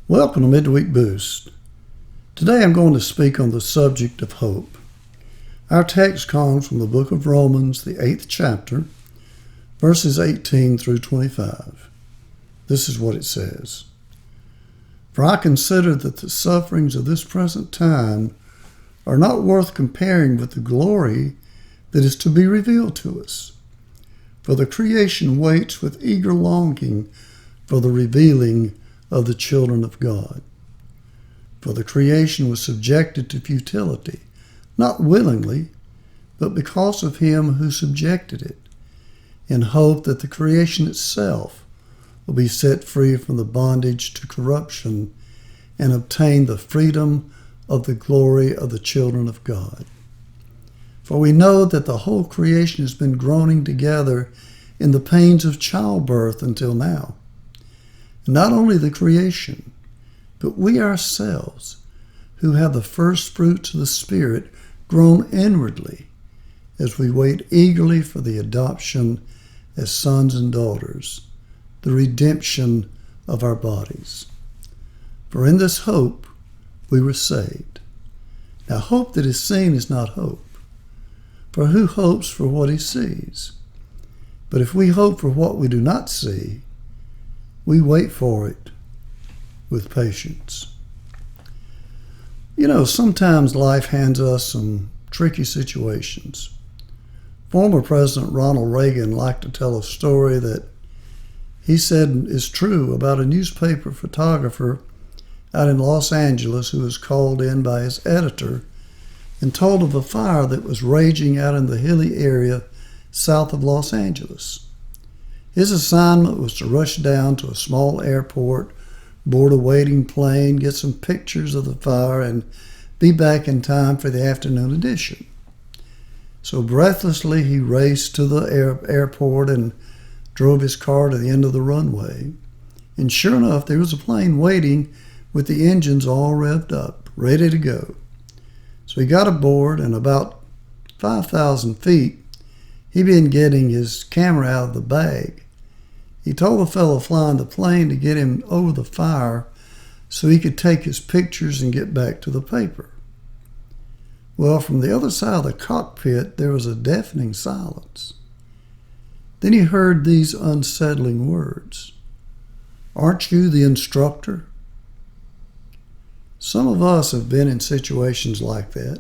Welcome to Midweek Boost. Today I'm going to speak on the subject of hope. Our text comes from the book of Romans, the 8th chapter, verses 18 through 25. This is what it says. For I consider that the sufferings of this present time are not worth comparing with the glory that is to be revealed to us. For the creation waits with eager longing for the revealing of the children of God. For the creation was subjected to futility, not willingly, but because of him who subjected it, in hope that the creation itself will be set free from the bondage to corruption and obtain the freedom of the glory of the children of God. For we know that the whole creation has been groaning together in the pains of childbirth until now. Not only the creation, but we ourselves, who have the first fruits of the Spirit, groan inwardly as we wait eagerly for the adoption as sons and daughters, the redemption of our bodies. For in this hope we were saved. Now hope that is seen is not hope, for who hopes for what he sees? But if we hope for what we do not see, we wait for it with patience. Sometimes life hands us some tricky situations. Former President Ronald Reagan liked to tell a story that he said is true about a newspaper photographer out in Los Angeles who was called in by his editor and told of a fire that was raging out in the hilly area south of Los Angeles. His assignment was to rush down to a small airport, board a waiting plane, get some pictures of the fire, and be back in time for the afternoon edition. So breathlessly he raced to the airport and drove his car to the end of the runway. And sure enough, there was a plane waiting with the engines all revved up, ready to go. So he got aboard, and about 5,000 feet, he began getting his camera out of the bag. He told the fellow flying the plane to get him over the fire so he could take his pictures and get back to the paper. Well, from the other side of the cockpit, there was a deafening silence. Then he heard these unsettling words. "Aren't you the instructor?" Some of us have been in situations like that.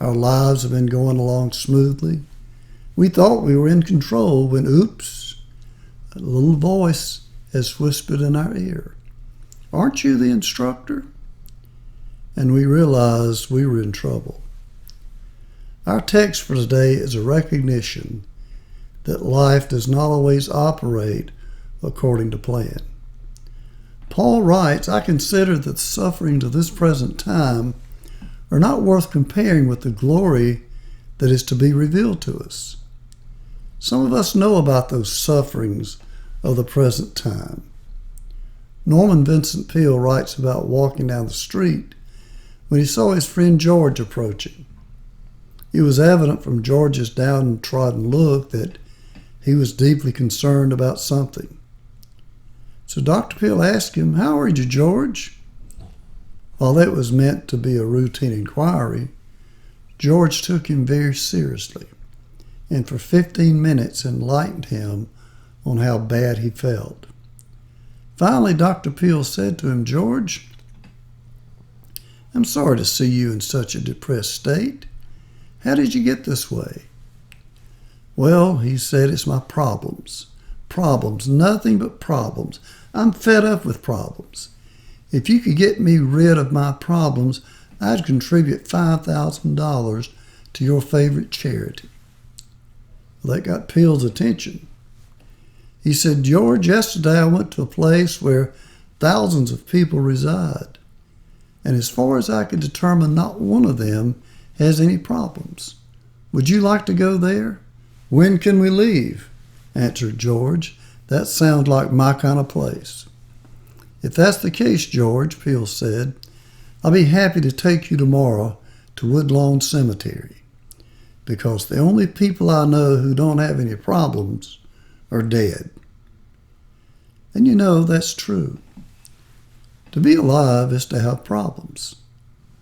Our lives have been going along smoothly. We thought we were in control when, oops, a little voice has whispered in our ear, "Aren't you the instructor?" And we realized we were in trouble. Our text for today is a recognition that life does not always operate according to plan. Paul writes, "I consider that the sufferings of this present time are not worth comparing with the glory that is to be revealed to us." Some of us know about those sufferings of the present time. Norman Vincent Peale writes about walking down the street when he saw his friend George approaching. It was evident from George's downtrodden look that he was deeply concerned about something. So Dr. Peale asked him, "How are you, George?" While that was meant to be a routine inquiry, George took him very seriously, and for 15 minutes enlightened him on how bad he felt. Finally, Dr. Peale said to him, "George, I'm sorry to see you in such a depressed state. How did you get this way?" "Well," he said, "it's my problems. Problems, nothing but problems. I'm fed up with problems. If you could get me rid of my problems, I'd contribute $5,000 to your favorite charity." Well, that got Peale's attention. He said, "George, yesterday I went to a place where thousands of people reside, and as far as I could determine, not one of them has any problems. Would you like to go there?" "When can we leave?" answered George. "That sounds like my kind of place." "If that's the case, George," Peale said, "I'll be happy to take you tomorrow to Woodlawn Cemetery, because the only people I know who don't have any problems are dead." And that's true. To be alive is to have problems.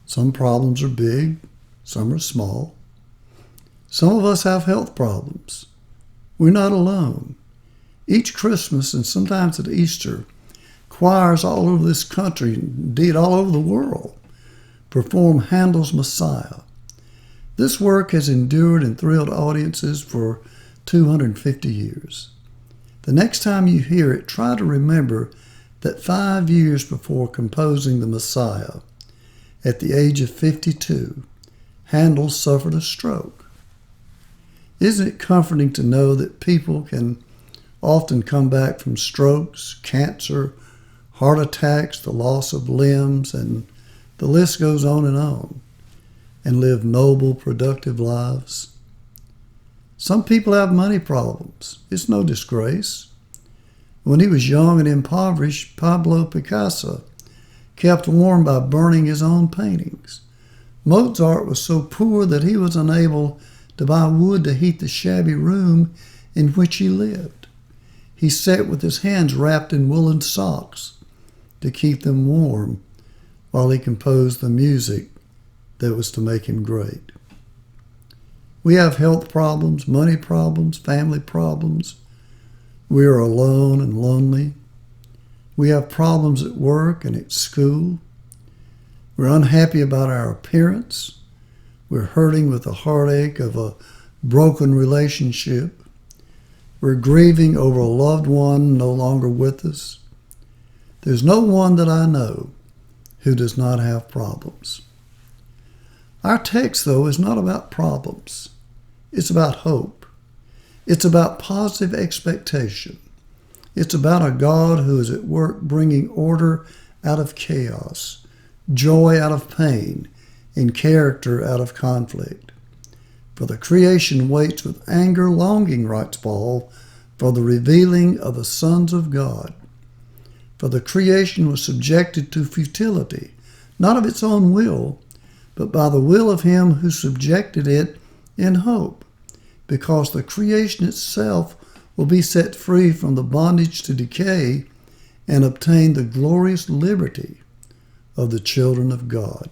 Some problems are big, some are small. Some of us have health problems. We're not alone. Each Christmas and sometimes at Easter, choirs all over this country, indeed all over the world, perform Handel's Messiah. This work has endured and thrilled audiences for 250 years. The next time you hear it, try to remember that 5 years before composing the Messiah, at the age of 52, Handel suffered a stroke. Isn't it comforting to know that people can often come back from strokes, cancer, heart attacks, the loss of limbs, and the list goes on, and live noble, productive lives? Some people have money problems. It's no disgrace. When he was young and impoverished, Pablo Picasso kept warm by burning his own paintings. Mozart was so poor that he was unable to buy wood to heat the shabby room in which he lived. He sat with his hands wrapped in woolen socks to keep them warm while he composed the music that was to make him great. We have health problems, money problems, family problems. We are alone and lonely. We have problems at work and at school. We're unhappy about our appearance. We're hurting with the heartache of a broken relationship. We're grieving over a loved one no longer with us. There's no one that I know who does not have problems. Our text, though, is not about problems. It's about hope. It's about positive expectation. It's about a God who is at work bringing order out of chaos, joy out of pain, and character out of conflict. For the creation waits with anger longing, writes Paul, for the revealing of the sons of God. For the creation was subjected to futility, not of its own will, but by the will of him who subjected it in hope, because the creation itself will be set free from the bondage to decay and obtain the glorious liberty of the children of God.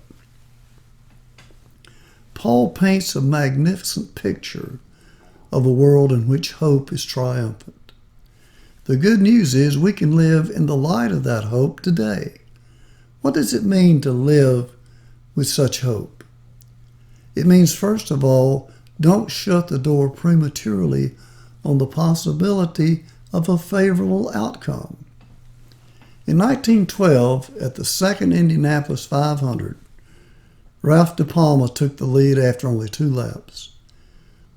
Paul paints a magnificent picture of a world in which hope is triumphant. The good news is we can live in the light of that hope today. What does it mean to live with such hope? It means, first of all, don't shut the door prematurely on the possibility of a favorable outcome. In 1912, at the second Indianapolis 500, Ralph De Palma took the lead after only 2 laps.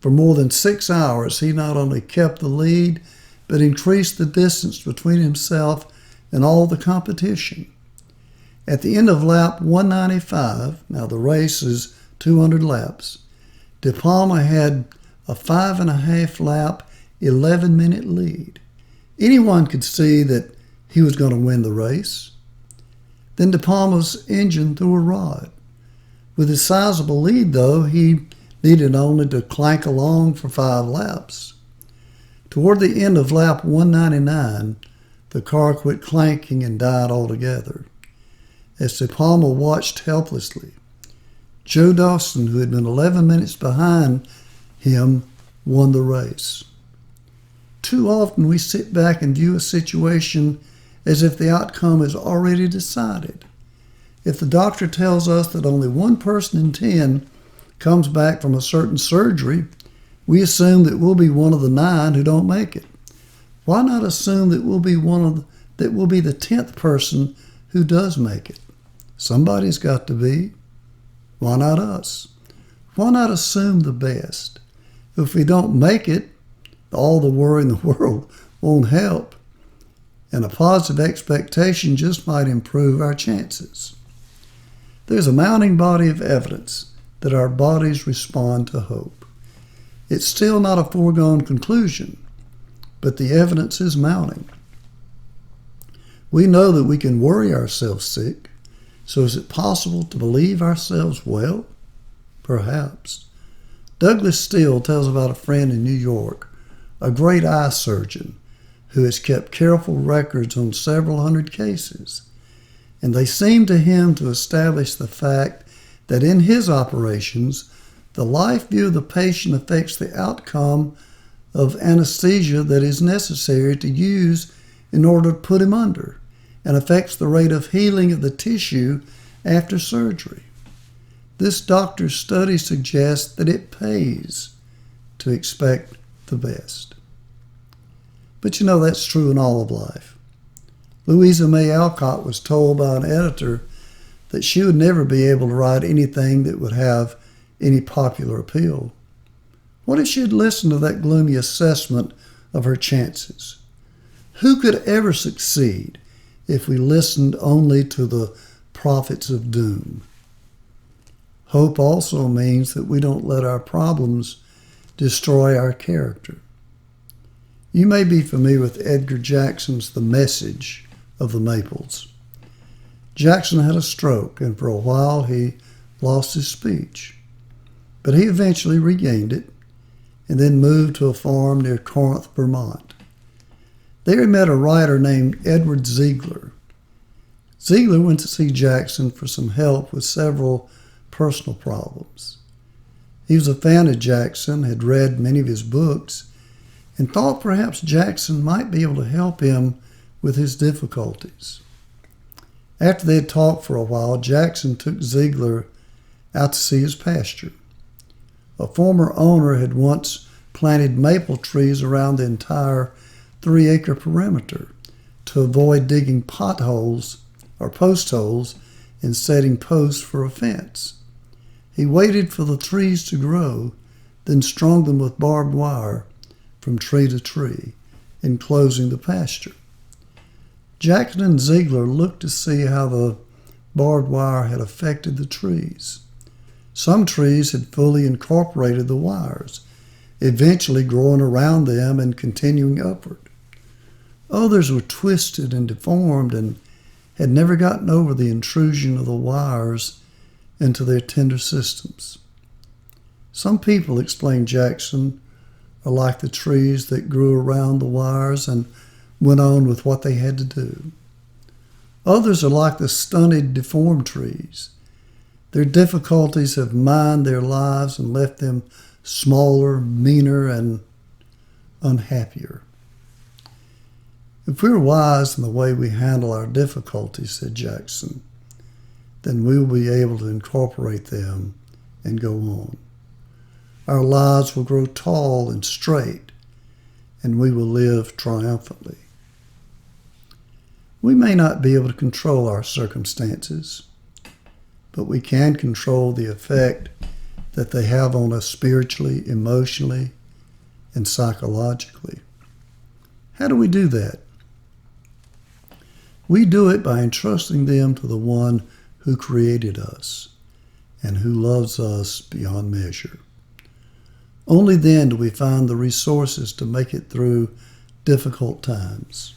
For more than 6 hours, he not only kept the lead, but increased the distance between himself and all the competition. At the end of lap 195, now the race is 200 laps, De Palma had a 5.5 lap, 11-minute lead. Anyone could see that he was going to win the race. Then De Palma's engine threw a rod. With his sizable lead, though, he needed only to clank along for 5 laps. Toward the end of lap 199, the car quit clanking and died altogether. As De Palma watched helplessly, Joe Dawson, who had been 11 minutes behind him, won the race. Too often we sit back and view a situation as if the outcome is already decided. If the doctor tells us that only 1 person in 10 comes back from a certain surgery, we assume that we'll be one of the 9 who don't make it. Why not assume that we'll be the 10th person who does make it? Somebody's got to be. Why not us? Why not assume the best? If we don't make it, all the worry in the world won't help, and a positive expectation just might improve our chances. There's a mounting body of evidence that our bodies respond to hope. It's still not a foregone conclusion, but the evidence is mounting. We know that we can worry ourselves sick. So is it possible to believe ourselves well? Perhaps. Douglas Steele tells about a friend in New York, a great eye surgeon, who has kept careful records on several hundred cases. and they seem to him to establish the fact that in his operations, the life view of the patient affects the outcome of anesthesia that is necessary to use in order to put him under, and affects the rate of healing of the tissue after surgery. This doctor's study suggests that it pays to expect the best. But that's true in all of life. Louisa May Alcott was told by an editor that she would never be able to write anything that would have any popular appeal. What if she had listened to that gloomy assessment of her chances? Who could ever succeed if we listened only to the prophets of doom? Hope also means that we don't let our problems destroy our character. You may be familiar with Edgar Jackson's The Message of the Maples. Jackson had a stroke, and for a while he lost his speech. But he eventually regained it, and then moved to a farm near Corinth, Vermont. There he met a writer named Edward Ziegler. Ziegler went to see Jackson for some help with several personal problems. He was a fan of Jackson, had read many of his books, and thought perhaps Jackson might be able to help him with his difficulties. After they had talked for a while, Jackson took Ziegler out to see his pasture. A former owner had once planted maple trees around the entire 3-acre perimeter to avoid digging potholes or post holes and setting posts for a fence. He waited for the trees to grow, then strung them with barbed wire from tree to tree, enclosing the pasture. Jackson and Ziegler looked to see how the barbed wire had affected the trees. Some trees had fully incorporated the wires, eventually growing around them and continuing upward. Others were twisted and deformed and had never gotten over the intrusion of the wires into their tender systems. Some people, explained Jackson, are like the trees that grew around the wires and went on with what they had to do. Others are like the stunted, deformed trees. Their difficulties have mined their lives and left them smaller, meaner, and unhappier. If we're wise in the way we handle our difficulties, said Jackson, then we will be able to incorporate them and go on. Our lives will grow tall and straight, and we will live triumphantly. We may not be able to control our circumstances, but we can control the effect that they have on us spiritually, emotionally, and psychologically. How do we do that? We do it by entrusting them to the one who created us and who loves us beyond measure. Only then do we find the resources to make it through difficult times.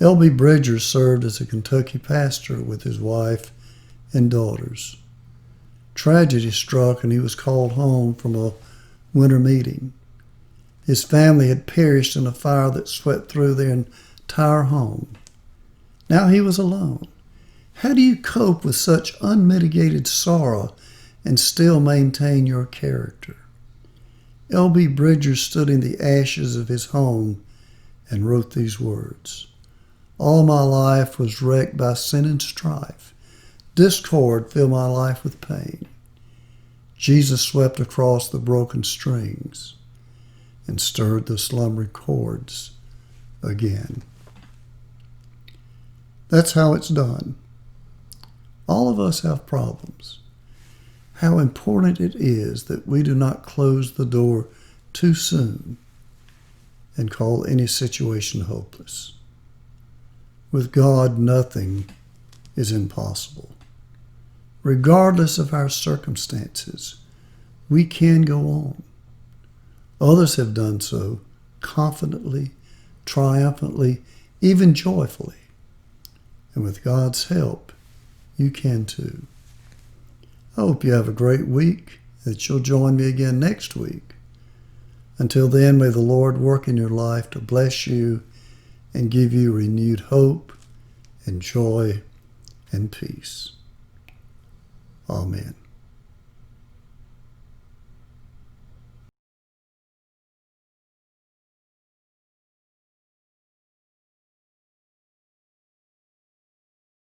L.B. Bridgers served as a Kentucky pastor with his wife and daughters. Tragedy struck and he was called home from a winter meeting. His family had perished in a fire that swept through their entire home. Now he was alone. How do you cope with such unmitigated sorrow and still maintain your character? L.B. Bridgers stood in the ashes of his home and wrote these words. All my life was wrecked by sin and strife. Discord filled my life with pain. Jesus swept across the broken strings and stirred the slumbering chords again. That's how it's done. All of us have problems. How important it is that we do not close the door too soon and call any situation hopeless. With God, nothing is impossible. Regardless of our circumstances, we can go on. Others have done so confidently, triumphantly, even joyfully. And with God's help, you can too. I hope you have a great week, that you'll join me again next week. Until then, may the Lord work in your life to bless you and give you renewed hope and joy and peace. Amen.